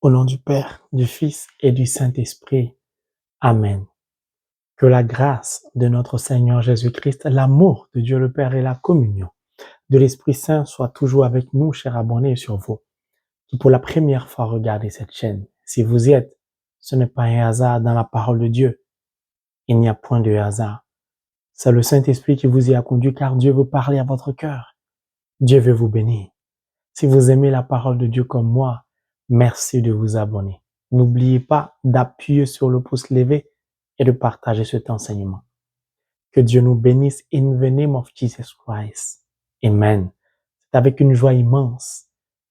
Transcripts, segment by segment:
Au nom du Père, du Fils et du Saint-Esprit. Amen. Que la grâce de notre Seigneur Jésus-Christ, l'amour de Dieu le Père et la communion de l'Esprit Saint soient toujours avec nous, chers abonnés, et sur vous, qui pour la première fois regardez cette chaîne. Si vous y êtes, ce n'est pas un hasard dans la parole de Dieu. Il n'y a point de hasard. C'est le Saint-Esprit qui vous y a conduit car Dieu veut parler à votre cœur. Dieu veut vous bénir. Si vous aimez la parole de Dieu comme moi, merci de vous abonner. N'oubliez pas d'appuyer sur le pouce levé et de partager cet enseignement. Que Dieu nous bénisse in the name of Jesus Christ. Amen. C'est avec une joie immense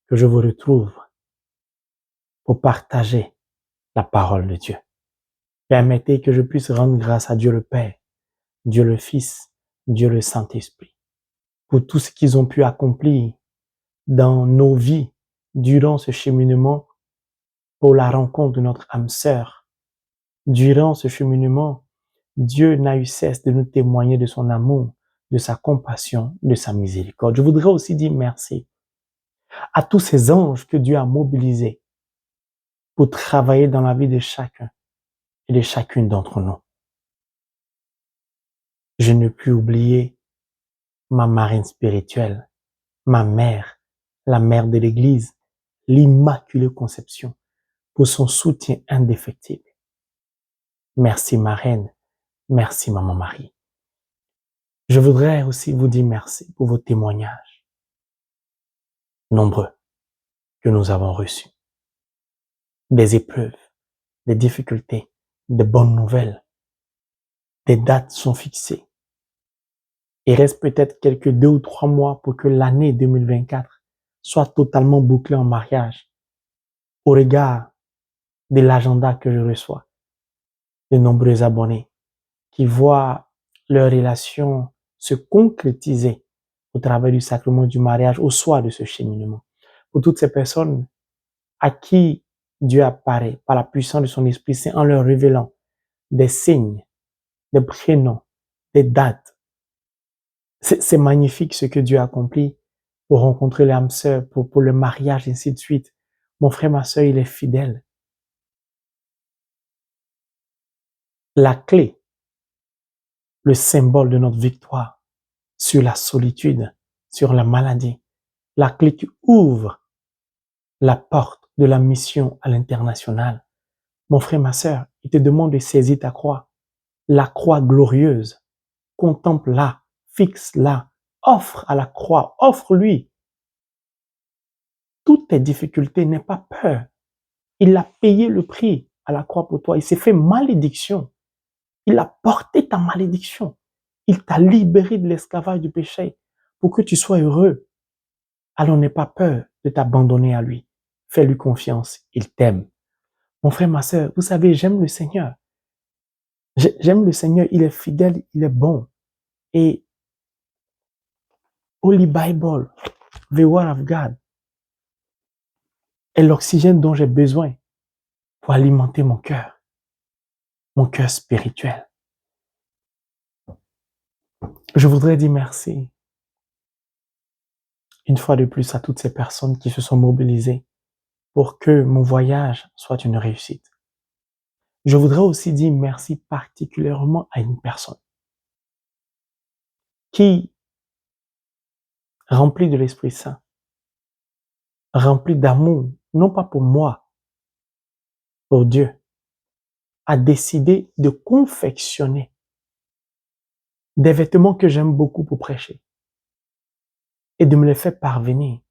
que je vous retrouve pour partager la parole de Dieu. Permettez que je puisse rendre grâce à Dieu le Père, Dieu le Fils, Dieu le Saint-Esprit, pour tout ce qu'ils ont pu accomplir dans nos vies durant ce cheminement pour la rencontre de notre âme sœur. Durant ce cheminement, Dieu n'a eu cesse de nous témoigner de son amour, de sa compassion, de sa miséricorde. Je voudrais aussi dire merci à tous ces anges que Dieu a mobilisés pour travailler dans la vie de chacun et de chacune d'entre nous. Je ne puis oublier ma marraine spirituelle, ma mère, la mère de l'Église, l'Immaculée Conception, pour son soutien indéfectible. Merci marraine, merci maman Marie. Je voudrais aussi vous dire merci pour vos témoignages, nombreux, que nous avons reçus. Des épreuves, des difficultés, de bonnes nouvelles. Des dates sont fixées. Il reste peut-être quelques 2 ou 3 mois pour que l'année 2024 soit totalement bouclée en mariage. Au regard de l'agenda que je reçois, de nombreux abonnés qui voient leur relation se concrétiser au travers du sacrement du mariage au soir de ce cheminement. Pour toutes ces personnes à qui Dieu apparaît par la puissance de son Esprit Saint en leur révélant des signes, des prénoms, des dates. C'est magnifique ce que Dieu a accompli pour rencontrer l'âme sœur, pour le mariage, et ainsi de suite. Mon frère, ma sœur, il est fidèle. La clé, le symbole de notre victoire sur la solitude, sur la maladie, la clé qui ouvre la porte de la mission à l'international. Mon frère, ma sœur, il te demande de saisir ta croix, la croix glorieuse. Contemple-la, fixe-la, offre à la croix, offre-lui. Toutes tes difficultés, n'aie pas peur. Il a payé le prix à la croix pour toi. Il s'est fait malédiction. Il a porté ta malédiction. Il t'a libéré de l'esclavage du péché pour que tu sois heureux. Alors n'aie pas peur de t'abandonner à lui. Fais-lui confiance. Il t'aime. Mon frère, ma sœur, vous savez, j'aime le Seigneur. J'aime le Seigneur. Il est fidèle, il est bon. Et Holy Bible, the Word of God, est l'oxygène dont j'ai besoin pour alimenter mon cœur spirituel. Je voudrais dire merci une fois de plus à toutes ces personnes qui se sont mobilisées pour que mon voyage soit une réussite. Je voudrais aussi dire merci particulièrement à une personne qui, remplie de l'Esprit Saint, remplie d'amour, non pas pour moi, pour Dieu, a décidé de confectionner des vêtements que j'aime beaucoup pour prêcher et de me les faire parvenir.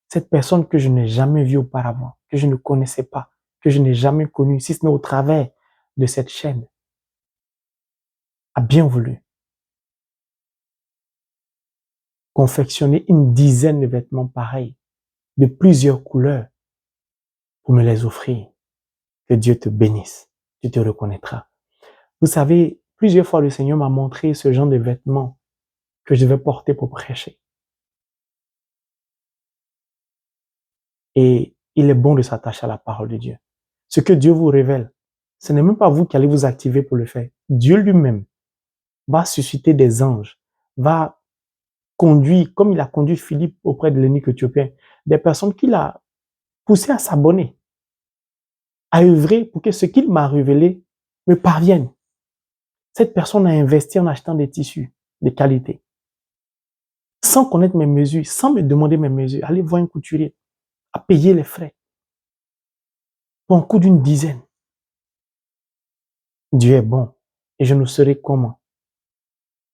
Cette personne que je n'ai jamais vue auparavant, que je ne connaissais pas, que je n'ai jamais connue, si ce n'est au travers de cette chaîne, a bien voulu confectionner une dizaine de vêtements pareils, de plusieurs couleurs, pour me les offrir. Que Dieu te bénisse, tu te reconnaîtras. Vous savez, plusieurs fois le Seigneur m'a montré ce genre de vêtements que je vais porter pour prêcher. Et il est bon de s'attacher à la parole de Dieu. Ce que Dieu vous révèle, ce n'est même pas vous qui allez vous activer pour le faire. Dieu lui-même va susciter des anges, va conduire, comme il a conduit Philippe auprès de l'eunuque éthiopien, des personnes qu'il a poussées à s'abonner. à œuvrer pour que ce qu'il m'a révélé me parvienne. Cette personne a investi en achetant des tissus de qualité, sans connaître mes mesures, sans me demander mes mesures. Aller voir un couturier, à payer les frais pour un coût d'une dizaine. Dieu est bon et je ne saurais comment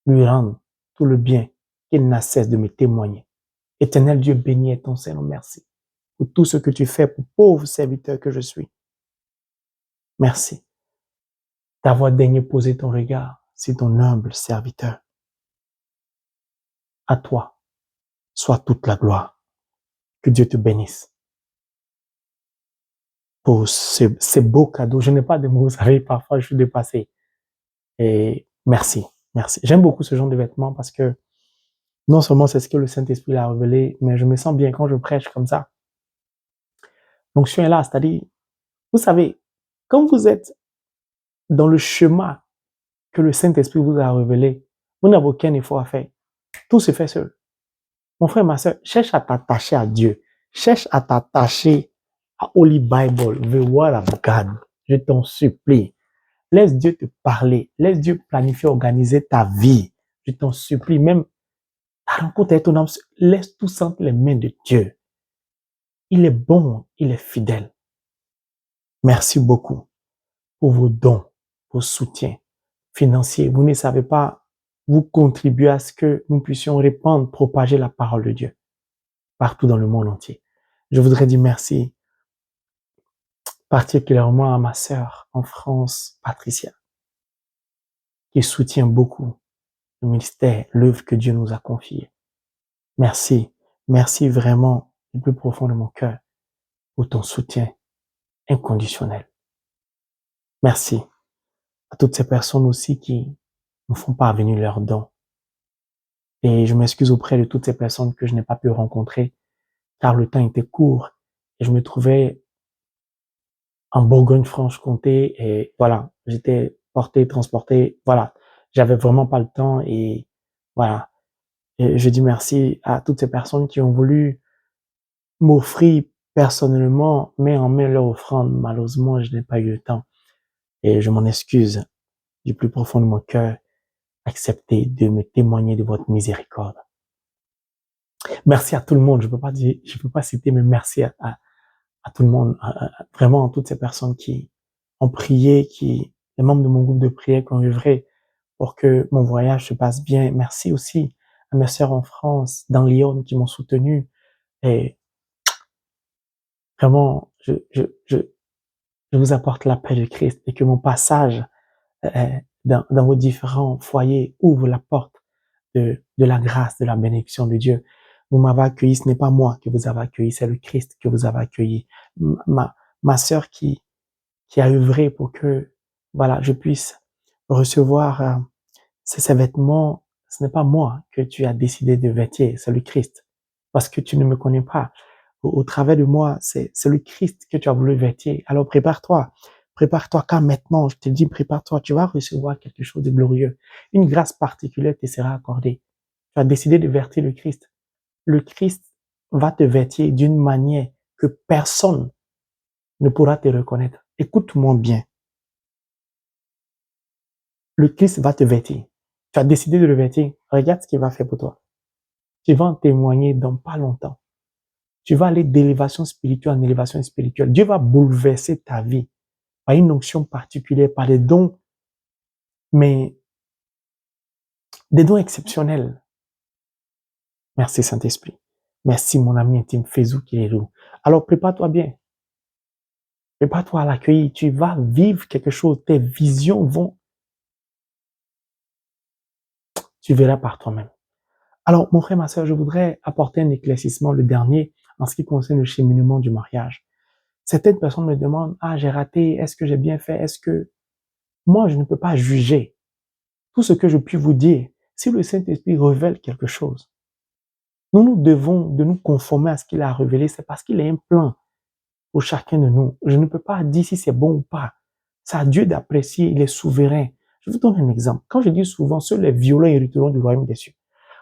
lui rendre tout le bien qu'il n'a cesse de me témoigner. Éternel Dieu, béni est ton Seigneur, merci pour tout ce que tu fais pour pauvre serviteur que je suis. Merci d'avoir daigné poser ton regard sur ton humble serviteur. À toi soit toute la gloire. Que Dieu te bénisse pour ces beaux cadeaux. Je n'ai pas de mots, vous savez, parfois je suis dépassé. Et merci, merci. J'aime beaucoup ce genre de vêtements parce que non seulement c'est ce que le Saint-Esprit l'a révélé, mais je me sens bien quand je prêche comme ça. Donc je suis là, c'est-à-dire, vous savez, quand vous êtes dans le chemin que le Saint-Esprit vous a révélé, vous n'avez aucun effort à faire. Tout se fait seul. Mon frère, ma soeur, cherche à t'attacher à Dieu. Cherche à t'attacher à Holy Bible, the Word of God. Je t'en supplie. Laisse Dieu te parler. Laisse Dieu planifier, organiser ta vie. Je t'en supplie. Même ta rencontre avec ton âme, laisse tout ça entre les mains de Dieu. Il est bon, il est fidèle. Merci beaucoup pour vos dons, vos soutiens financiers. Vous ne savez pas, vous contribuez à ce que nous puissions répandre, propager la parole de Dieu partout dans le monde entier. Je voudrais dire merci particulièrement à ma sœur en France, Patricia, qui soutient beaucoup le ministère, l'œuvre que Dieu nous a confiée. Merci, merci vraiment du plus profond de mon cœur pour ton soutien inconditionnel. Merci à toutes ces personnes aussi qui me font parvenir leurs dons. Et je m'excuse auprès de toutes ces personnes que je n'ai pas pu rencontrer, car le temps était court et je me trouvais en Bourgogne-Franche-Comté et voilà, j'étais porté, transporté, voilà. J'avais vraiment pas le temps et voilà. Et je dis merci à toutes ces personnes qui ont voulu m'offrir personnellement, main en main leur offrande. Malheureusement, je n'ai pas eu le temps et je m'en excuse du plus profond de mon cœur. Acceptez de me témoigner de votre miséricorde. Merci à tout le monde. Je peux pas citer, mais merci à tout le monde, vraiment à toutes ces personnes qui ont prié, les membres de mon groupe de prière qui ont œuvré pour que mon voyage se passe bien. Merci aussi à mes sœurs en France, dans Lyon, qui m'ont soutenu. Et vraiment, je vous apporte la paix de Christ et que mon passage dans vos différents foyers ouvre la porte de la grâce, de la bénédiction de Dieu. Vous m'avez accueilli, ce n'est pas moi que vous avez accueilli, c'est le Christ que vous avez accueilli. Ma sœur qui a œuvré pour que, voilà, je puisse recevoir ces vêtements. Ce n'est pas moi que tu as décidé de vêtir, c'est le Christ. Parce que tu ne me connais pas. Au travers de moi, c'est le Christ que tu as voulu vêtir. Alors prépare-toi. Prépare-toi, car maintenant, je te dis, prépare-toi, tu vas recevoir quelque chose de glorieux. Une grâce particulière te sera accordée. Tu as décidé de vêtir le Christ. Le Christ va te vêtir d'une manière que personne ne pourra te reconnaître. Écoute-moi bien. Le Christ va te vêtir. Tu as décidé de le vêtir. Regarde ce qu'il va faire pour toi. Tu vas en témoigner dans pas longtemps. Tu vas aller d'élévation spirituelle en élévation spirituelle. Dieu va bouleverser ta vie par une onction particulière, par des dons, mais des dons exceptionnels. Merci Saint-Esprit. Merci mon ami intime Fezou Kirérou. Alors prépare-toi bien. Prépare-toi à l'accueillir. Tu vas vivre quelque chose. Tes visions vont... Tu verras par toi-même. Alors, mon frère, ma sœur, je voudrais apporter un éclaircissement, le dernier, en ce qui concerne le cheminement du mariage. Certaines personnes me demandent, ah, j'ai raté, est-ce que j'ai bien fait, est-ce que... Moi, je ne peux pas juger. Tout ce que je puis vous dire, si le Saint-Esprit révèle quelque chose, nous devons de nous conformer à ce qu'il a révélé, c'est parce qu'il a un plan pour chacun de nous. Je ne peux pas dire si c'est bon ou pas. C'est à Dieu d'apprécier, il est souverain. Je vous donne un exemple. Quand je dis souvent, seuls les violents hériteront du royaume des cieux.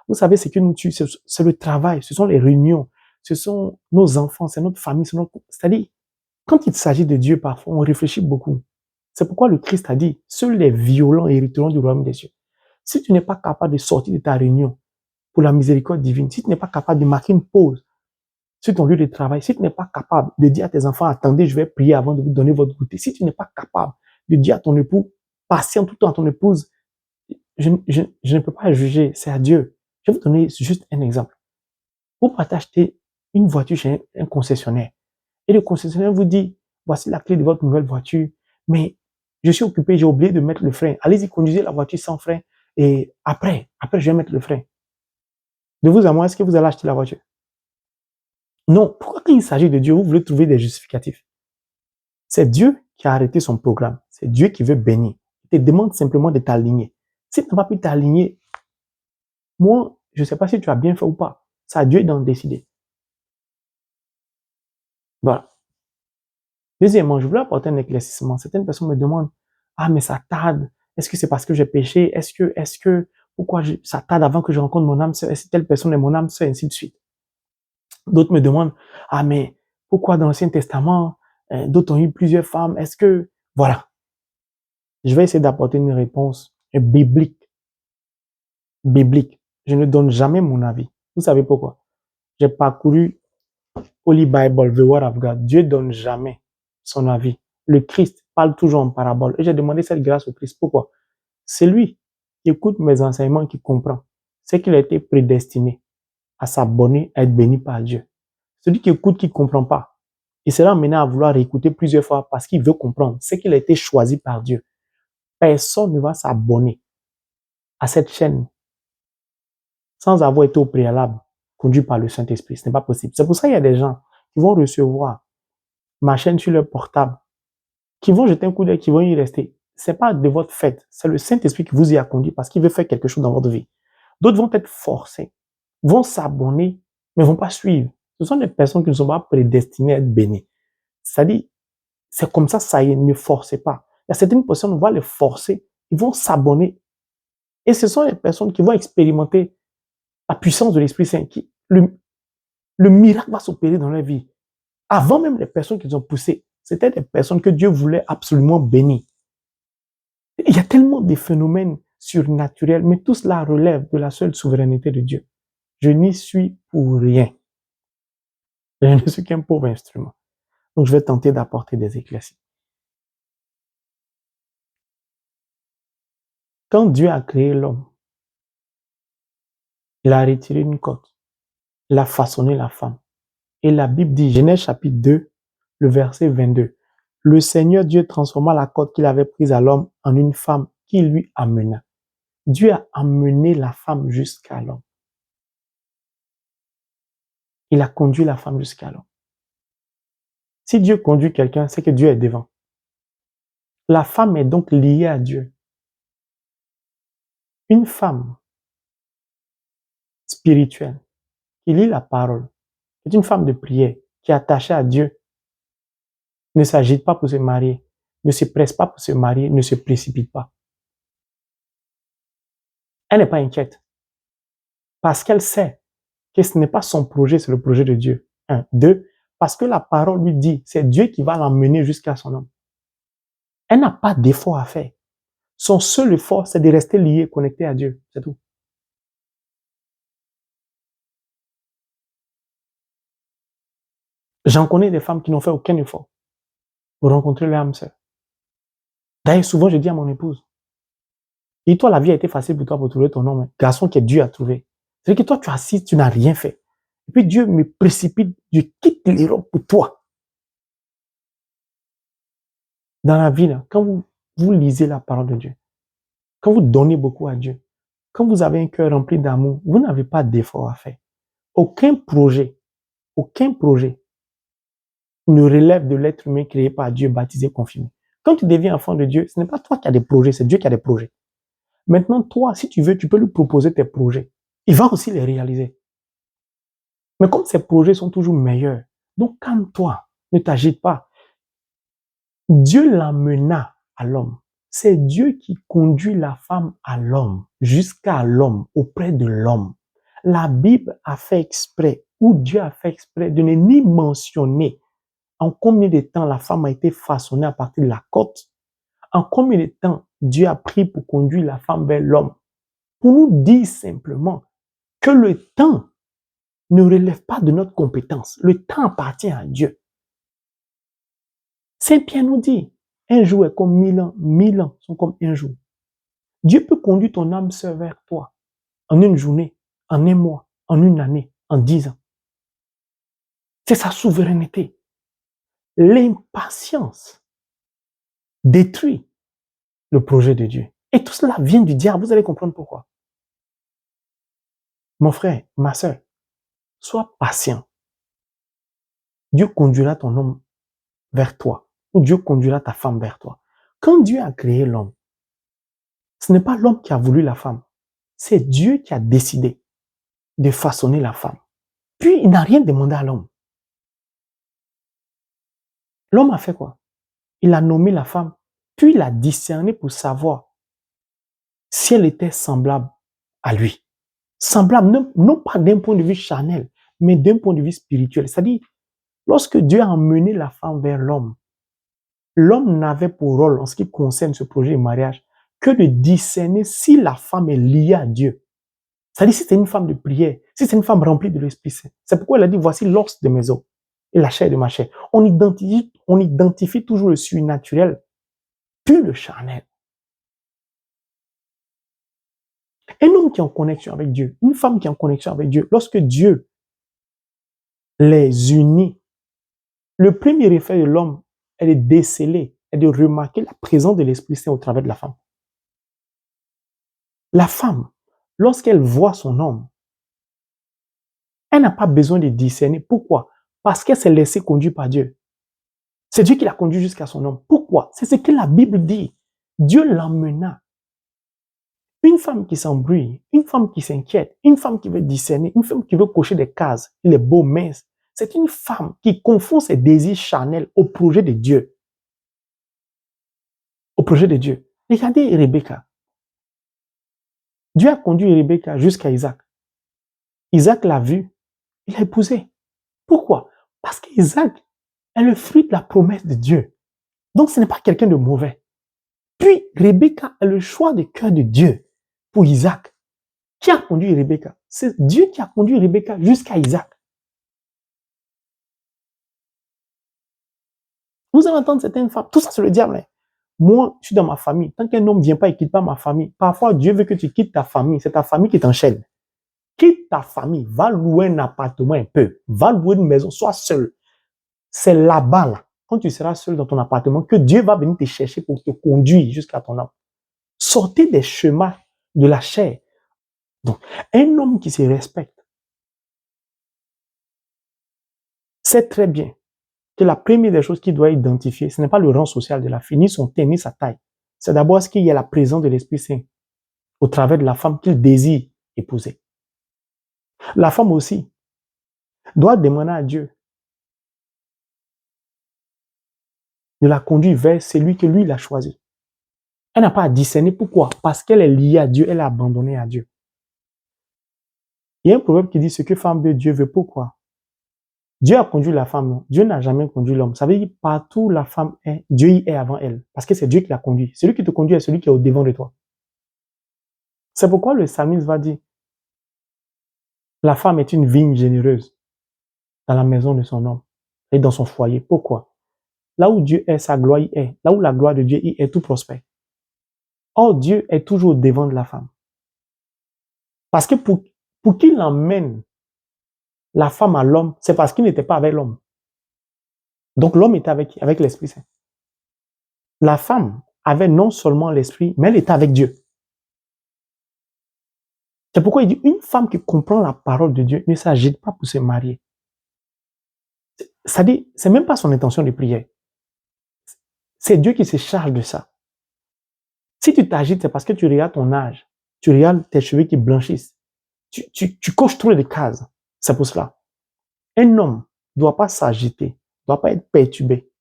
Vous savez, ce qui nous tue, c'est le travail, ce sont les réunions, ce sont nos enfants, c'est notre famille, c'est-à-dire, Quand il s'agit de Dieu, parfois, on réfléchit beaucoup. C'est pourquoi le Christ a dit, seuls les violents hériteront du royaume des cieux. Si tu n'es pas capable de sortir de ta réunion pour la miséricorde divine, si tu n'es pas capable de marquer une pause sur ton lieu de travail, si tu n'es pas capable de dire à tes enfants, attendez, je vais prier avant de vous donner votre goûter, si tu n'es pas capable de dire à ton époux, patiente tout le temps à ton épouse, je ne peux pas juger, c'est à Dieu. Je vais vous donner juste un exemple. Vous partez acheter une voiture chez un concessionnaire et le concessionnaire vous dit, voici la clé de votre nouvelle voiture, mais je suis occupé, j'ai oublié de mettre le frein. Allez-y, conduisez la voiture sans frein et après, je vais mettre le frein. De vous à moi, est-ce que vous allez acheter la voiture? Non. Pourquoi quand il s'agit de Dieu, vous voulez trouver des justificatifs? C'est Dieu qui a arrêté son programme. C'est Dieu qui veut bénir. Il te demande simplement de t'aligner. Si tu n'as pas pu t'aligner, moi, je ne sais pas si tu as bien fait ou pas. C'est à Dieu d'en décider. Voilà. Deuxièmement, je voulais apporter un éclaircissement. Certaines personnes me demandent, ah, mais ça tarde. Est-ce que c'est parce que j'ai péché? Pourquoi ça tarde avant que je rencontre mon âme sœur? Est-ce que telle personne est mon âme sœur? Ainsi de suite. D'autres me demandent, ah, mais pourquoi dans l'Ancien Testament, d'autres ont eu plusieurs femmes? Voilà. Je vais essayer d'apporter une réponse biblique. Biblique. Je ne donne jamais mon avis. Vous savez pourquoi? J'ai parcouru Holy Bible, The Word of God. Dieu donne jamais son avis. Le Christ parle toujours en parabole. Et j'ai demandé cette grâce au Christ. Pourquoi? C'est lui qui écoute mes enseignements, qui comprend. C'est qu'il a été prédestiné à s'abonner, à être béni par Dieu. Celui qui écoute, qui ne comprend pas, il sera amené à vouloir écouter plusieurs fois parce qu'il veut comprendre. C'est qu'il a été choisi par Dieu. Personne ne va s'abonner à cette chaîne sans avoir été au préalable conduit par le Saint-Esprit. Ce n'est pas possible. C'est pour ça qu'il y a des gens qui vont recevoir ma chaîne sur leur portable, qui vont jeter un coup d'œil, qui vont y rester. C'est pas de votre fait. C'est le Saint-Esprit qui vous y a conduit parce qu'il veut faire quelque chose dans votre vie. D'autres vont être forcés, vont s'abonner, mais vont pas suivre. Ce sont des personnes qui ne sont pas prédestinées à être bénies. C'est-à-dire, c'est comme ça y est, ne forcez pas. Il y a certaines personnes, on va les forcer, ils vont s'abonner. Et ce sont les personnes qui vont expérimenter la puissance de l'Esprit Saint, le miracle va s'opérer dans leur vie. Avant même les personnes qu'ils ont poussées, c'était des personnes que Dieu voulait absolument bénir. Il y a tellement de phénomènes surnaturels, mais tout cela relève de la seule souveraineté de Dieu. Je n'y suis pour rien. Je ne suis qu'un pauvre instrument. Donc, je vais tenter d'apporter des éclaircissements. Quand Dieu a créé l'homme, il a retiré une côte. Il a façonné la femme. Et la Bible dit, Genèse chapitre 2, le verset 22, le Seigneur Dieu transforma la côte qu'il avait prise à l'homme en une femme qui lui amena. Dieu a amené la femme jusqu'à l'homme. Il a conduit la femme jusqu'à l'homme. Si Dieu conduit quelqu'un, c'est que Dieu est devant. La femme est donc liée à Dieu. Une femme spirituelle qui lit la parole, est une femme de prière, qui est attachée à Dieu, ne s'agite pas pour se marier, ne se presse pas pour se marier, ne se précipite pas. Elle n'est pas inquiète. Parce qu'elle sait que ce n'est pas son projet, c'est le projet de Dieu. 1. 2. Parce que la parole lui dit, c'est Dieu qui va l'emmener jusqu'à son homme. Elle n'a pas d'effort à faire. Son seul effort, c'est de rester lié, connecté à Dieu. C'est tout. J'en connais des femmes qui n'ont fait aucun effort pour rencontrer leur âme sœur. D'ailleurs, souvent, je dis à mon épouse, et toi, la vie a été facile pour toi pour trouver ton homme. Garçon qui est Dieu à trouver. C'est-à-dire que toi, tu es assis, tu n'as rien fait. Et puis Dieu me précipite, Dieu quitte l'Europe pour toi. Dans la vie, là, quand vous lisez la parole de Dieu, quand vous donnez beaucoup à Dieu, quand vous avez un cœur rempli d'amour, vous n'avez pas d'effort à faire. Aucun projet ne relève de l'être humain créé par Dieu, baptisé, confirmé. Quand tu deviens enfant de Dieu, ce n'est pas toi qui as des projets, c'est Dieu qui a des projets. Maintenant, toi, si tu veux, tu peux lui proposer tes projets. Il va aussi les réaliser. Mais comme ces projets sont toujours meilleurs, donc calme-toi, ne t'agite pas. Dieu l'emmena à l'homme. C'est Dieu qui conduit la femme à l'homme, jusqu'à l'homme, auprès de l'homme. La Bible a fait exprès, ou Dieu a fait exprès de ne ni mentionner en combien de temps la femme a été façonnée à partir de la côte? En combien de temps Dieu a pris pour conduire la femme vers l'homme? Pour nous dire simplement que le temps ne relève pas de notre compétence. Le temps appartient à Dieu. Saint Pierre nous dit, un jour est comme 1000 ans sont comme un jour. Dieu peut conduire ton âme sœur vers toi en une journée, en un mois, en une année, en 10 ans. C'est sa souveraineté. L'impatience détruit le projet de Dieu. Et tout cela vient du diable. Vous allez comprendre pourquoi. Mon frère, ma sœur, sois patient. Dieu conduira ton homme vers toi, ou Dieu conduira ta femme vers toi. Quand Dieu a créé l'homme, ce n'est pas l'homme qui a voulu la femme, c'est Dieu qui a décidé de façonner la femme. Puis il n'a rien demandé à l'homme. L'homme a fait quoi? Il a nommé la femme, puis il a discerné pour savoir si elle était semblable à lui. Semblable, non pas d'un point de vue charnel, mais d'un point de vue spirituel. C'est-à-dire, lorsque Dieu a emmené la femme vers l'homme, l'homme n'avait pour rôle, en ce qui concerne ce projet de mariage, que de discerner si la femme est liée à Dieu. C'est-à-dire, si c'est une femme de prière, si c'est une femme remplie de l'Esprit Saint. C'est pourquoi elle a dit, voici l'os de mes os et la chair de ma chair. On identifie toujours le surnaturel, puis le charnel. Un homme qui est en connexion avec Dieu, une femme qui est en connexion avec Dieu, lorsque Dieu les unit, le premier effet de l'homme est de déceler, est de remarquer la présence de l'Esprit Saint au travers de la femme. La femme, lorsqu'elle voit son homme, elle n'a pas besoin de discerner. Pourquoi? Parce qu'elle s'est laissée conduire par Dieu. C'est Dieu qui l'a conduit jusqu'à son homme. Pourquoi? C'est ce que la Bible dit. Dieu l'emmena. Une femme qui s'embrouille, une femme qui s'inquiète, une femme qui veut discerner, une femme qui veut cocher des cases, il est beau, mince. C'est une femme qui confond ses désirs charnels au projet de Dieu. Au projet de Dieu. Regardez Rebecca. Dieu a conduit Rebecca jusqu'à Isaac. Isaac l'a vu, il l'a épousé. Pourquoi? Parce qu'Isaac est le fruit de la promesse de Dieu. Donc ce n'est pas quelqu'un de mauvais. Puis Rebecca est le choix du cœur de Dieu pour Isaac. Qui a conduit Rebecca? C'est Dieu qui a conduit Rebecca jusqu'à Isaac. Vous allez entendre certaines femmes, tout ça c'est le diable. Hein. Moi, je suis dans ma famille. Tant qu'un homme ne vient pas et quitte pas ma famille, parfois Dieu veut que tu quittes ta famille. C'est ta famille qui t'enchaîne. Quitte ta famille, va louer un appartement un peu, va louer une maison, sois seul. C'est là-bas, là, quand tu seras seul dans ton appartement, que Dieu va venir te chercher pour te conduire jusqu'à ton âme. Sortez des chemins de la chair. Donc, un homme qui se respecte sait très bien que la première des choses qu'il doit identifier, ce n'est pas le rang social de la fille, ni son teint, ni sa taille. C'est d'abord ce qu'il y a la présence de l'Esprit Saint au travers de la femme qu'il désire épouser. La femme aussi doit demander à Dieu de la conduire vers celui que lui, il a choisi. Elle n'a pas à discerner. Pourquoi? Parce qu'elle est liée à Dieu, elle est abandonnée à Dieu. Il y a un proverbe qui dit ce que femme veut, Dieu veut. Pourquoi? Dieu a conduit la femme, non. Dieu n'a jamais conduit l'homme. Ça veut dire partout où la femme est, Dieu y est avant elle. Parce que c'est Dieu qui l'a conduit. Celui qui te conduit est celui qui est au devant de toi. C'est pourquoi le psalmiste va dire la femme est une vigne généreuse dans la maison de son homme et dans son foyer. Pourquoi? Là où Dieu est, sa gloire y est. Là où la gloire de Dieu y est, tout prospère. Or, Dieu est toujours au devant de la femme. Parce que pour qu'il emmène la femme à l'homme, c'est parce qu'il n'était pas avec l'homme. Donc l'homme était avec l'Esprit Saint. La femme avait non seulement l'Esprit, mais elle était avec Dieu. C'est pourquoi il dit, une femme qui comprend la parole de Dieu ne s'agite pas pour se marier. C'est-à-dire, c'est même pas son intention de prière. C'est Dieu qui se charge de ça. Si tu t'agites, c'est parce que tu regardes ton âge, tu regardes tes cheveux qui blanchissent, tu coches trop de cases. C'est pour cela. Un homme ne doit pas s'agiter, ne doit pas être perturbé.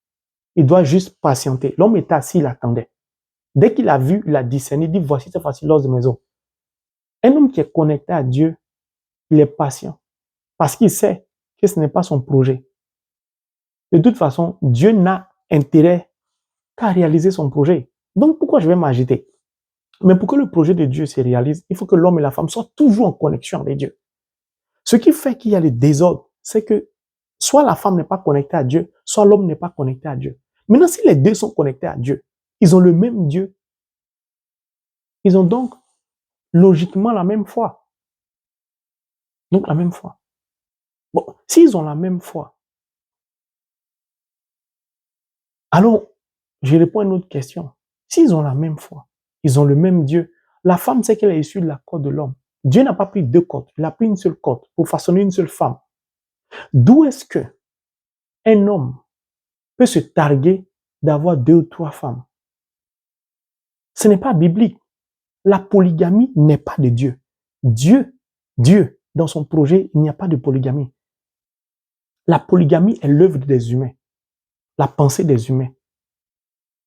Il doit juste patienter. L'homme était assis, il attendait. Dès qu'il a vu, il a discerné, il dit, voici cette fois-ci l'os de mes os. Un homme qui est connecté à Dieu, il est patient. Parce qu'il sait que ce n'est pas son projet. De toute façon, Dieu n'a intérêt qu'à réaliser son projet. Donc, pourquoi je vais m'agiter? Mais pour que le projet de Dieu se réalise, il faut que l'homme et la femme soient toujours en connexion avec Dieu. Ce qui fait qu'il y a le désordre, c'est que soit la femme n'est pas connectée à Dieu, soit l'homme n'est pas connecté à Dieu. Maintenant, si les deux sont connectés à Dieu, ils ont le même Dieu. Ils ont donc logiquement la même foi. Donc la même foi. Bon, s'ils ont la même foi, alors je réponds à une autre question. S'ils ont la même foi, ils ont le même Dieu, la femme sait qu'elle est issue de la côte de l'homme. Dieu n'a pas pris deux côtes, il a pris une seule côte pour façonner une seule femme. D'où est-ce que un homme peut se targuer d'avoir deux ou trois femmes? Ce n'est pas biblique. La polygamie n'est pas de Dieu. Dieu, dans son projet, il n'y a pas de polygamie. La polygamie est l'œuvre des humains, la pensée des humains,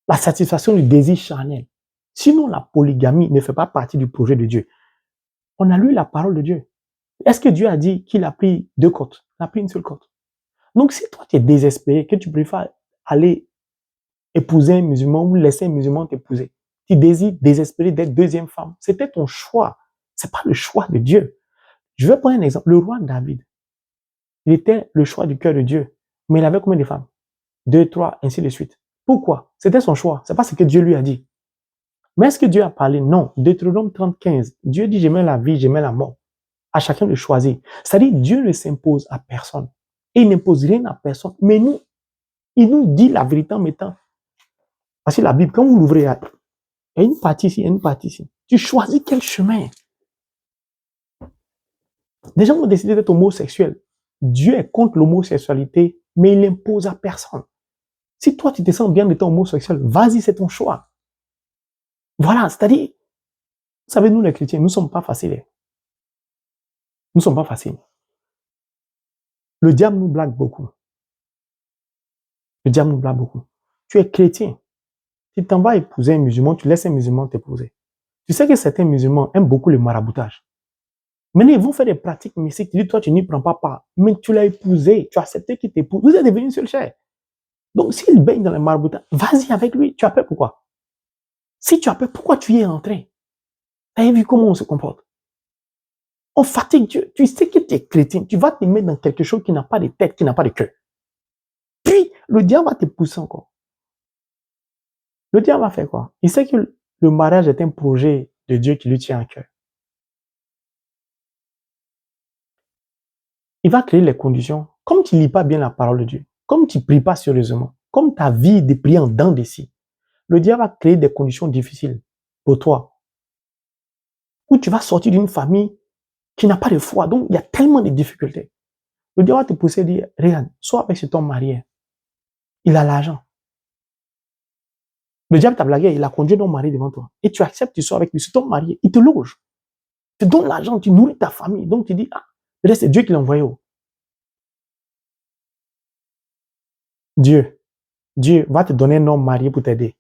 la satisfaction du désir charnel. Sinon, la polygamie ne fait pas partie du projet de Dieu. On a lu la parole de Dieu. Est-ce que Dieu a dit qu'il a pris deux côtes? Il a pris une seule côte. Donc, si toi, tu es désespéré, que tu préfères aller épouser un musulman ou laisser un musulman t'épouser, tu désires désespérer d'être deuxième femme, c'était ton choix. C'est pas le choix de Dieu. Je vais prendre un exemple. Le roi David, il était le choix du cœur de Dieu. Mais il avait combien de femmes? 2, 3, ainsi de suite. Pourquoi? C'était son choix. C'est pas ce que Dieu lui a dit. Mais est-ce que Dieu a parlé? Non. Deutéronome 30:15. Dieu dit, j'aimais la vie, j'aimais la mort. À chacun de choisir. C'est-à-dire, Dieu ne s'impose à personne. Et il n'impose rien à personne. Mais nous, il nous dit la vérité en mettant. Parce que la Bible, quand vous l'ouvrez, il y a une partie ici, il y a une partie ici. Tu choisis quel chemin. Des gens ont décidé d'être homosexuels. Dieu est contre l'homosexualité, mais il n'impose à personne. Si toi, tu te sens bien d'être homosexuel, vas-y, c'est ton choix. Voilà, c'est-à-dire, vous savez, nous les chrétiens, nous ne sommes pas faciles. Nous ne sommes pas faciles. Le diable nous blague beaucoup. Le diable nous blague beaucoup. Tu es chrétien. Tu t'en vas épouser un musulman, tu laisses un musulman t'épouser. Tu sais que certains musulmans aiment beaucoup le maraboutage. Maintenant, ils vont faire des pratiques mystiques. Tu dis, toi, tu n'y prends pas part. Mais tu l'as épousé, tu as accepté qu'il t'épouse. Vous êtes devenus une seule chair. Donc, s'il baigne dans le maraboutage, vas-y avec lui. Tu as peur pourquoi? Si tu as peur, pourquoi tu y es entré? Tu as vu comment on se comporte? On fatigue Dieu. Tu sais que tu es chrétien. Tu vas te mettre dans quelque chose qui n'a pas de tête, qui n'a pas de cœur. Puis, le diable va te pousser encore. Le diable va faire quoi? Il sait que le mariage est un projet de Dieu qui lui tient à cœur. Il va créer les conditions. Comme tu ne lis pas bien la parole de Dieu, comme tu ne pries pas sérieusement, comme ta vie de prier en dents d'ici, le diable va créer des conditions difficiles pour toi. Où tu vas sortir d'une famille qui n'a pas de foi. Donc, il y a tellement de difficultés. Le diable va te pousser à dire, regarde, sois avec cet homme marié. Il a l'argent. Le diable t'a blagué, il a conduit ton mari devant toi. Et tu acceptes, tu sors avec lui. C'est ton mari, il te loge. Tu donnes l'argent, tu nourris ta famille. Donc tu dis, ah, peut-être c'est Dieu qui l'a envoyé. Dieu va te donner un homme marié pour t'aider.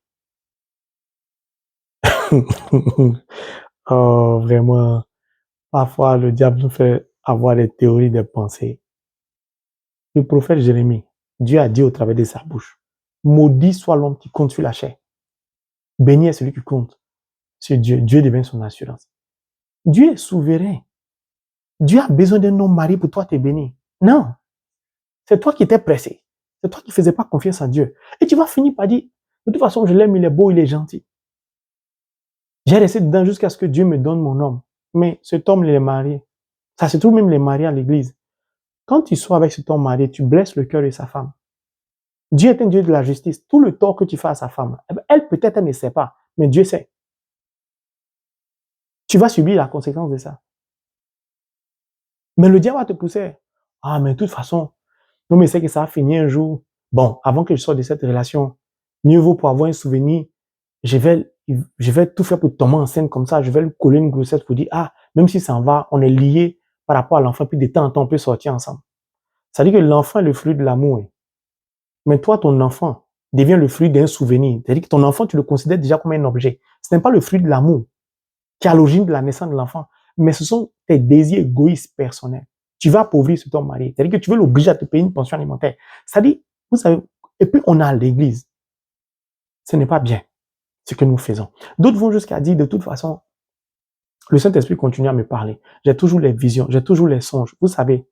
Oh, vraiment, parfois le diable nous fait avoir des théories, des pensées. Le prophète Jérémie, Dieu a dit au travers de sa bouche, maudit soit l'homme qui compte sur la chair. Béni est celui qui compte sur Dieu. Dieu devient son assurance. Dieu est souverain. Dieu a besoin d'un homme marié pour toi te bénir. Non. C'est toi qui étais pressé. C'est toi qui ne faisais pas confiance à Dieu. Et tu vas finir par dire, de toute façon, je l'aime, il est beau, il est gentil. J'ai resté dedans jusqu'à ce que Dieu me donne mon homme. Mais cet homme, il est marié. Ça se trouve même les mariés à l'église. Quand tu sois avec cet homme marié, tu blesses le cœur de sa femme. Dieu est un Dieu de la justice. Tout le tort que tu fais à sa femme, elle peut-être elle ne sait pas, mais Dieu sait. Tu vas subir la conséquence de ça. Mais le diable va te pousser. Ah, mais de toute façon, non, mais c'est que ça va finir un jour. Bon, avant que je sorte de cette relation, mieux vaut pour avoir un souvenir, je vais tout faire pour tomber enceinte comme ça, je vais lui coller une grossesse pour dire, ah, même si ça en va, on est liés par rapport à l'enfant, puis de temps en temps, on peut sortir ensemble. Ça veut dire que l'enfant est le fruit de l'amour. Mais toi, ton enfant devient le fruit d'un souvenir. C'est-à-dire que ton enfant, tu le considères déjà comme un objet. Ce n'est pas le fruit de l'amour qui est à l'origine de la naissance de l'enfant, mais ce sont tes désirs égoïstes personnels. Tu vas appauvrir sur ton mari. C'est-à-dire que tu veux l'obliger à te payer une pension alimentaire. C'est-à-dire, Vous savez, et puis on a l'église. Ce n'est pas bien ce que nous faisons. D'autres vont jusqu'à dire, de toute façon, le Saint-Esprit continue à me parler. J'ai toujours les visions, j'ai toujours les songes. Vous savez,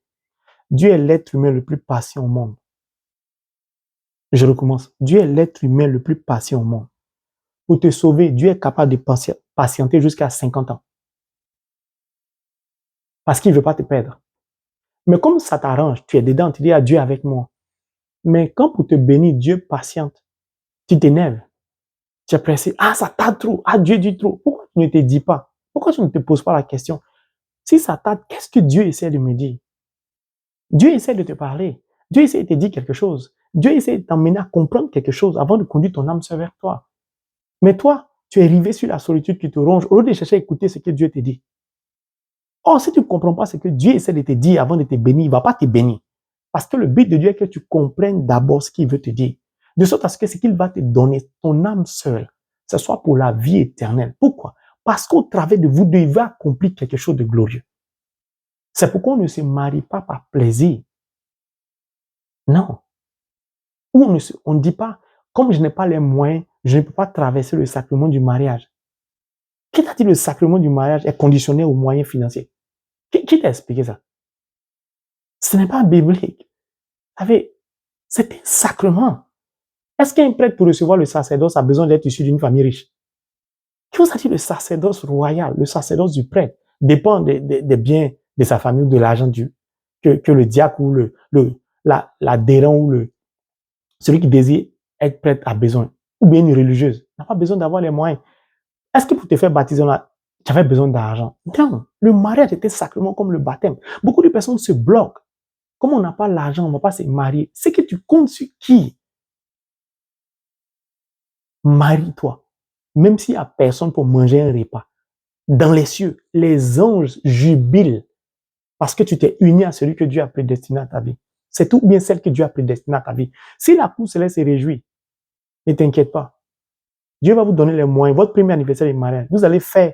Dieu est l'être humain le plus patient au monde. Je recommence. Dieu est l'être humain le plus patient au monde. Pour te sauver, Dieu est capable de patienter jusqu'à 50 ans. Parce qu'il ne veut pas te perdre. Mais comme ça t'arrange, tu es dedans, tu dis à Dieu avec moi. Mais quand pour te bénir, Dieu patiente, tu t'énerves. Tu es pressé. Ah, ça tarde trop. Ah, Dieu dit trop. Pourquoi tu ne te dis pas? Pourquoi tu ne te poses pas la question? Si ça tarde, qu'est-ce que Dieu essaie de me dire? Dieu essaie de te parler. Dieu essaie de te dire quelque chose. Dieu essaie de t'emmener à comprendre quelque chose avant de conduire ton âme sœur vers toi. Mais toi, tu es rivé sur la solitude qui te ronge au lieu de chercher à écouter ce que Dieu te dit. Or, si tu ne comprends pas ce que Dieu essaie de te dire avant de te bénir, il ne va pas te bénir. Parce que le but de Dieu est que tu comprennes d'abord ce qu'il veut te dire. De sorte à ce que ce qu'il va te donner, ton âme seule, ce soit pour la vie éternelle. Pourquoi? Parce qu'au travers de vous deux, il va accomplir quelque chose de glorieux. C'est pourquoi on ne se marie pas par plaisir. Non. Ou on ne dit pas, comme je n'ai pas les moyens, je ne peux pas traverser le sacrement du mariage. Qui t'a dit le sacrement du mariage est conditionné aux moyens financiers? Qui t'a expliqué ça? Ce n'est pas biblique. C'est un sacrement. Est-ce qu'un prêtre pour recevoir le sacerdoce a besoin d'être issu d'une famille riche? Qui vous a dit le sacerdoce royal, le sacerdoce du prêtre dépend des biens de sa famille ou de l'argent que le diacre ou l'adhérent ou celui qui désire être prêtre a besoin, ou bien une religieuse n'a pas besoin d'avoir les moyens. Est-ce que pour te faire baptiser, tu avais besoin d'argent? Non, le mariage était sacrement comme le baptême. Beaucoup de personnes se bloquent. Comme on n'a pas l'argent, on ne va pas se marier. C'est que tu comptes sur qui? Marie-toi. Même s'il n'y a personne pour manger un repas. Dans les cieux, les anges jubilent parce que tu t'es uni à celui que Dieu a prédestiné à ta vie. C'est tout bien celle que Dieu a prédestinée à ta vie. Si la cour céleste se réjouit, ne t'inquiète pas. Dieu va vous donner les moyens. Votre premier anniversaire de mariage, vous allez faire.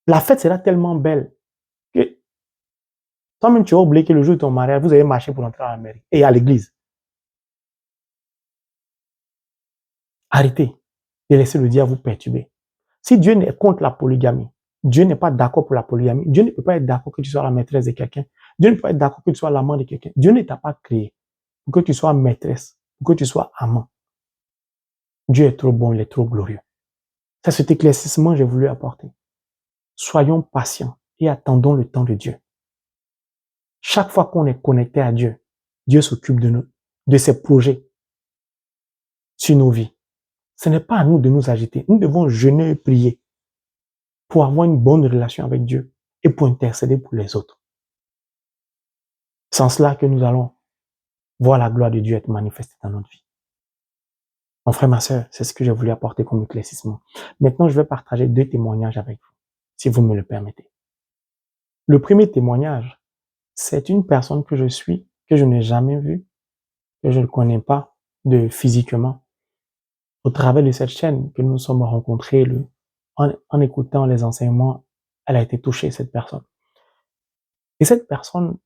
La fête sera tellement belle que toi-même, tu vas oublier que le jour de ton mariage, vous allez marcher pour entrer à la mairie et à l'église. Arrêtez de laisser le diable vous perturber. Si Dieu n'est contre la polygamie, Dieu n'est pas d'accord pour la polygamie, Dieu ne peut pas être d'accord que tu sois la maîtresse de quelqu'un, Dieu ne peut pas être d'accord que tu sois l'amant de quelqu'un. Dieu ne t'a pas créé pour que tu sois maîtresse, pour que tu sois amant. Dieu est trop bon, il est trop glorieux. C'est cet éclaircissement que j'ai voulu apporter. Soyons patients et attendons le temps de Dieu. Chaque fois qu'on est connecté à Dieu, Dieu s'occupe de nous, de ses projets sur nos vies. Ce n'est pas à nous de nous agiter. Nous devons jeûner et prier pour avoir une bonne relation avec Dieu et pour intercéder pour les autres. C'est en cela que nous allons voir la gloire de Dieu être manifestée dans notre vie. Mon frère, ma sœur, c'est ce que j'ai voulu apporter comme éclaircissement. Maintenant, je vais partager 2 témoignages avec vous, si vous me le permettez. Le premier témoignage, c'est une personne que je suis, que je n'ai jamais vue, que je ne connais pas physiquement. Au travers de cette chaîne que nous nous sommes rencontrés, en écoutant les enseignements, elle a été touchée, cette personne. Et cette personne,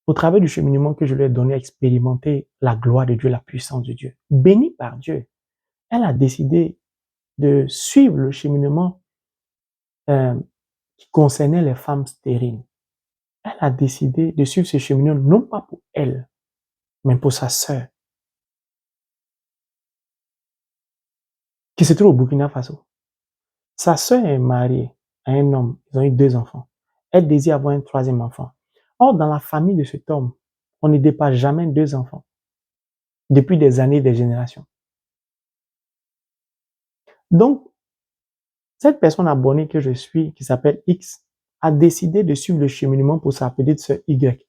au travers du cheminement que je lui ai donné, a expérimenté la gloire de Dieu, la puissance de Dieu. Bénie par Dieu, elle a décidé de suivre le cheminement qui concernait les femmes stériles. Elle a décidé de suivre ce cheminement non pas pour elle, mais pour sa sœur, qui se trouve au Burkina Faso. Sa sœur est mariée à un homme, ils ont eu 2 enfants. Elle désire avoir un 3e enfant. Or, dans la famille de cet homme, on ne dépasse jamais 2 enfants, depuis des années, des générations. Donc, cette personne abonnée que je suis, qui s'appelle X, a décidé de suivre le cheminement pour sa petite sœur Y,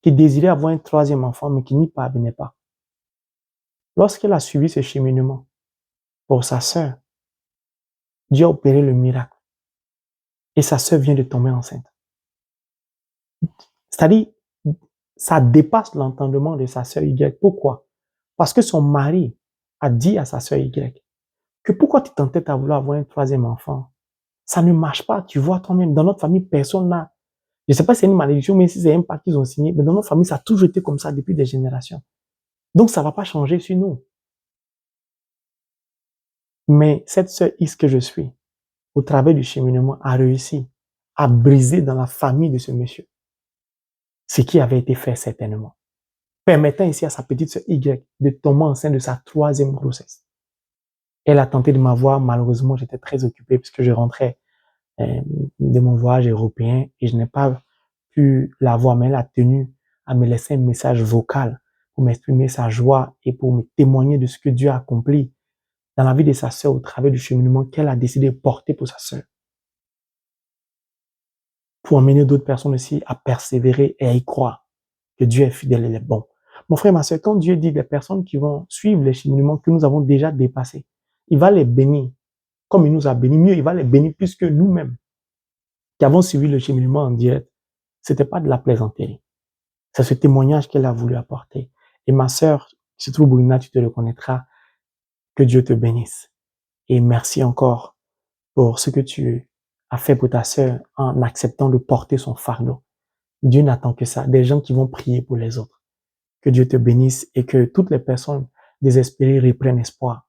qui désirait avoir un 3e enfant, mais qui n'y parvenait pas. Lorsqu'elle a suivi ce cheminement pour sa sœur, Dieu a opéré le miracle. Et sa sœur vient de tomber enceinte. C'est-à-dire, ça dépasse l'entendement de sa sœur Y. Pourquoi? Parce que son mari a dit à sa sœur Y que pourquoi tu t'entêtes à vouloir avoir un 3e enfant? Ça ne marche pas, tu vois toi-même, dans notre famille, personne n'a. Je ne sais pas si c'est une malédiction, mais si c'est un pacte qu'ils ont signé, mais dans nos familles, ça a toujours été comme ça depuis des générations. Donc, ça ne va pas changer sur nous. Mais cette sœur X que je suis, au travers du cheminement, a réussi à briser dans la famille de ce monsieur ce qui avait été fait certainement, permettant ici à sa petite sœur Y de tomber enceinte de sa 3e grossesse. Elle a tenté de m'avoir, malheureusement, j'étais très occupé puisque je rentrais de mon voyage européen et je n'ai pas pu la voir, mais elle a tenu à me laisser un message vocal pour m'exprimer sa joie et pour me témoigner de ce que Dieu a accompli dans la vie de sa sœur au travers du cheminement qu'elle a décidé de porter pour sa sœur. Pour amener d'autres personnes aussi à persévérer et à y croire que Dieu est fidèle et il est bon. Mon frère, ma sœur, quand Dieu dit des personnes qui vont suivre les cheminements que nous avons déjà dépassés, il va les bénir comme il nous a bénis. Mieux, il va les bénir plus que nous-mêmes qui avons suivi le cheminement en direct. C'était pas de la plaisanterie. C'est ce témoignage qu'elle a voulu apporter. Et ma sœur, si tu trouves Bourina, tu te reconnaîtras. Que Dieu te bénisse. Et merci encore pour ce que tu as fait pour ta sœur en acceptant de porter son fardeau. Dieu n'attend que ça, des gens qui vont prier pour les autres. Que Dieu te bénisse et que toutes les personnes désespérées reprennent espoir.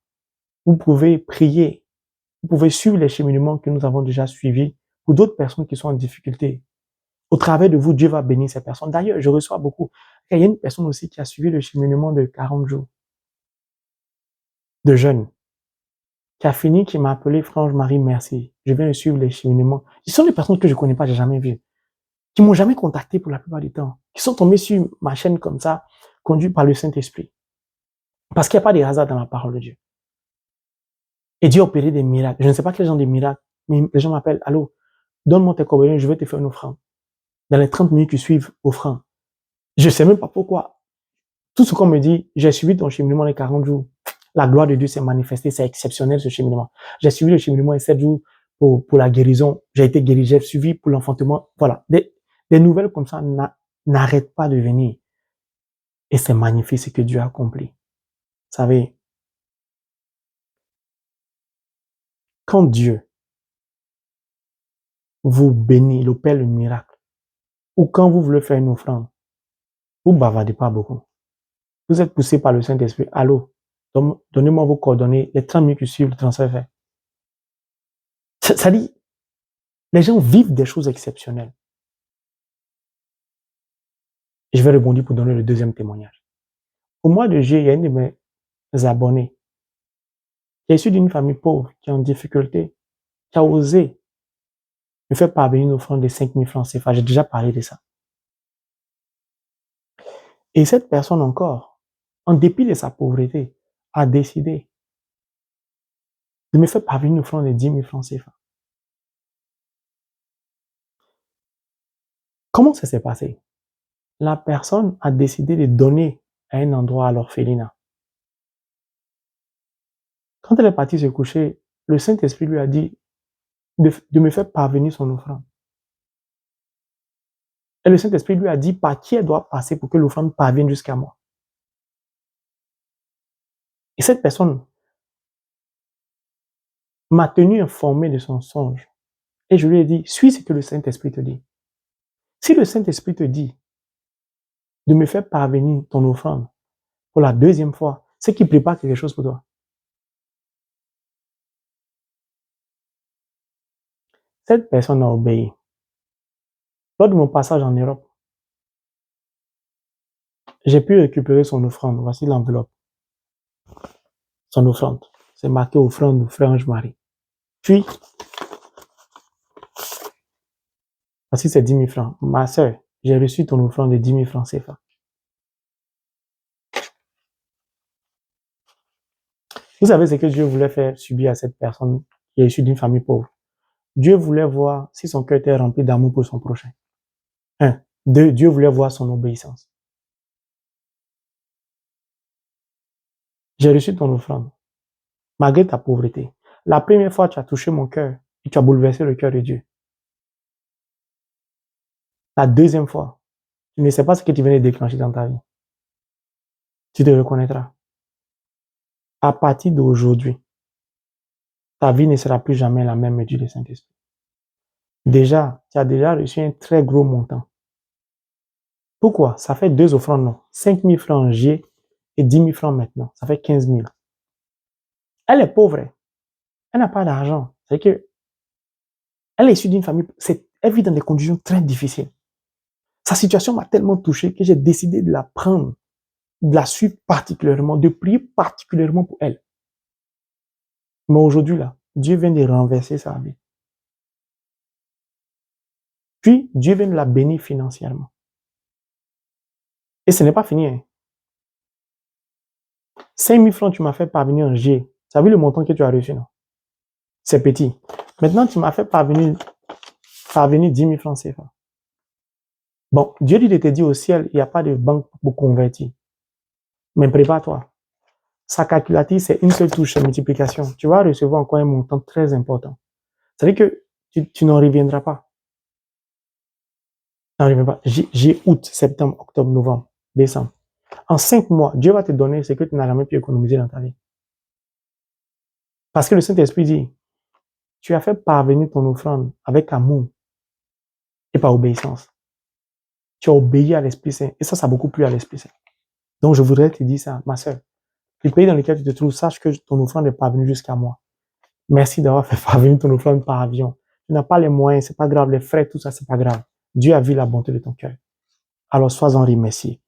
Vous pouvez prier, vous pouvez suivre les cheminements que nous avons déjà suivis pour d'autres personnes qui sont en difficulté. Au travers de vous, Dieu va bénir ces personnes. D'ailleurs, je reçois beaucoup. Il y a une personne aussi qui a suivi le cheminement de 40 jours de jeûne, qui a fini, qui m'a appelé, Franche Marie, merci. Je viens de suivre les cheminements. Ce sont des personnes que je connais pas, j'ai jamais vues, qui m'ont jamais contacté pour la plupart du temps, qui sont tombées sur ma chaîne comme ça, conduits par le Saint-Esprit. Parce qu'il n'y a pas de hasard dans la parole de Dieu. Et Dieu a opéré des miracles. Je ne sais pas quel genre de miracles, mais les gens m'appellent, allô, donne-moi tes coordonnées, je vais te faire une offrande. Dans les 30 minutes qui suivent, offrande. Je sais même pas pourquoi. Tout ce qu'on me dit, j'ai suivi ton cheminement les 40 jours. La gloire de Dieu s'est manifestée, c'est exceptionnel ce cheminement. J'ai suivi le cheminement les 7 jours pour la guérison. J'ai été guéri, j'ai suivi pour l'enfantement. Voilà. Des nouvelles comme ça n'arrêtent pas de venir. Et c'est magnifique ce que Dieu a accompli. Vous savez, quand Dieu vous bénit, il opère le miracle, ou quand vous voulez faire une offrande, vous bavardez pas beaucoup. Vous êtes poussé par le Saint-Esprit. Allô, donnez-moi vos coordonnées. Les 30 minutes qui suivent, le transfert fait. Ça dit, les gens vivent des choses exceptionnelles. Et je vais rebondir pour donner le deuxième témoignage. Au mois de juillet, il y a une de mes abonnés qui est issue d'une famille pauvre, qui est en difficulté, qui a osé me faire parvenir une offrande de 5 000 francs CFA. J'ai déjà parlé de ça. Et cette personne encore, en dépit de sa pauvreté, a décidé de me faire parvenir une offrande de 10 000 francs CFA. Comment ça s'est passé? La personne a décidé de donner à un endroit à l'orphelinat. Quand elle est partie se coucher, le Saint-Esprit lui a dit de me faire parvenir son offrande. Et le Saint-Esprit lui a dit par qui elle doit passer pour que l'offrande parvienne jusqu'à moi. Et cette personne m'a tenu informé de son songe. Et je lui ai dit, suis ce que le Saint-Esprit te dit. Si le Saint-Esprit te dit de me faire parvenir ton offrande pour la 2e fois, c'est qu'il prépare quelque chose pour toi. Cette personne a obéi. Lors de mon passage en Europe, j'ai pu récupérer son offrande. Voici l'enveloppe. Son offrande. C'est marqué offrande de Franche Marie. Puis, voici ces 10 000 francs. Ma sœur, j'ai reçu ton offrande de 10 000 francs CFA. Vous savez ce que Dieu voulait faire subir à cette personne qui est issue d'une famille pauvre. Dieu voulait voir si son cœur était rempli d'amour pour son prochain. 1. 2. Dieu voulait voir son obéissance. J'ai reçu ton offrande, malgré ta pauvreté. La première fois, tu as touché mon cœur et tu as bouleversé le cœur de Dieu. La 2e fois, tu ne sais pas ce que tu venais de déclencher dans ta vie. Tu te reconnaîtras. À partir d'aujourd'hui, ta vie ne sera plus jamais la même, me dit le Saint-Esprit. Déjà, tu as déjà reçu un très gros montant. Pourquoi? Ça fait 2 offrandes, non. 5 000 francs en J et 10 000 francs maintenant. Ça fait 15 000. Elle est pauvre. Elle n'a pas d'argent. C'est que elle est issue d'une famille, elle vit dans des conditions très difficiles. Sa situation m'a tellement touché que j'ai décidé de la prendre, de la suivre particulièrement, de prier particulièrement pour elle. Mais aujourd'hui, là, Dieu vient de renverser sa vie. Puis, Dieu vient de la bénir financièrement. Et ce n'est pas fini. Hein. 5 000 francs, tu m'as fait parvenir en G. Tu as vu le montant que tu as reçu, non? C'est petit. Maintenant, tu m'as fait parvenir 10 000 francs CFA. Bon, Dieu dit de te dire au ciel, il n'y a pas de banque pour convertir. Mais prépare-toi. Sa calculatrice, c'est une seule touche, multiplication. Tu vas recevoir encore un montant très important. C'est-à-dire que tu n'en reviendras pas. J'ai août, septembre, octobre, novembre, décembre. En 5 mois, Dieu va te donner ce que tu n'as jamais pu économiser dans ta vie. Parce que le Saint-Esprit dit, tu as fait parvenir ton offrande avec amour et par obéissance. Tu as obéi à l'Esprit Saint. Et ça a beaucoup plu à l'Esprit Saint. Donc, je voudrais te dire ça, ma sœur. Le pays dans lequel tu te trouves, sache que ton offrande est parvenue jusqu'à moi. Merci d'avoir fait parvenir ton offrande par avion. Tu n'as pas les moyens, c'est pas grave, les frais, tout ça, c'est pas grave. Dieu a vu la bonté de ton cœur. Alors, sois-en remercié.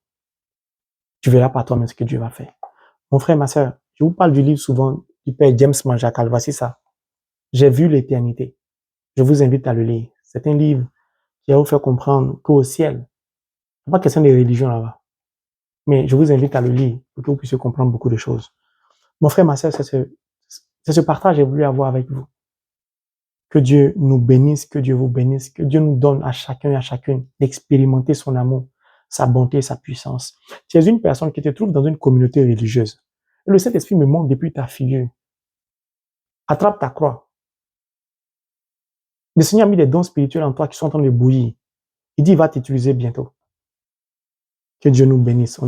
Tu verras par toi-même ce que Dieu va faire. Mon frère, ma sœur, je vous parle du livre souvent du Père James Manjacal. Voici ça. J'ai vu l'éternité. Je vous invite à le lire. C'est un livre qui va vous faire comprendre qu'au ciel, c'est pas question de religion là-bas. Mais je vous invite à le lire pour que vous puissiez comprendre beaucoup de choses. Mon frère, ma sœur, c'est ce partage que j'ai voulu avoir avec vous. Que Dieu nous bénisse, que Dieu vous bénisse, que Dieu nous donne à chacun et à chacune d'expérimenter son amour, sa bonté, sa puissance. Tu es une personne qui te trouve dans une communauté religieuse. Et le Saint-Esprit me montre depuis ta figure. Attrape ta croix. Le Seigneur a mis des dons spirituels en toi qui sont en train de bouillir. Il dit, il va t'utiliser bientôt. Que Dieu nous bénisse.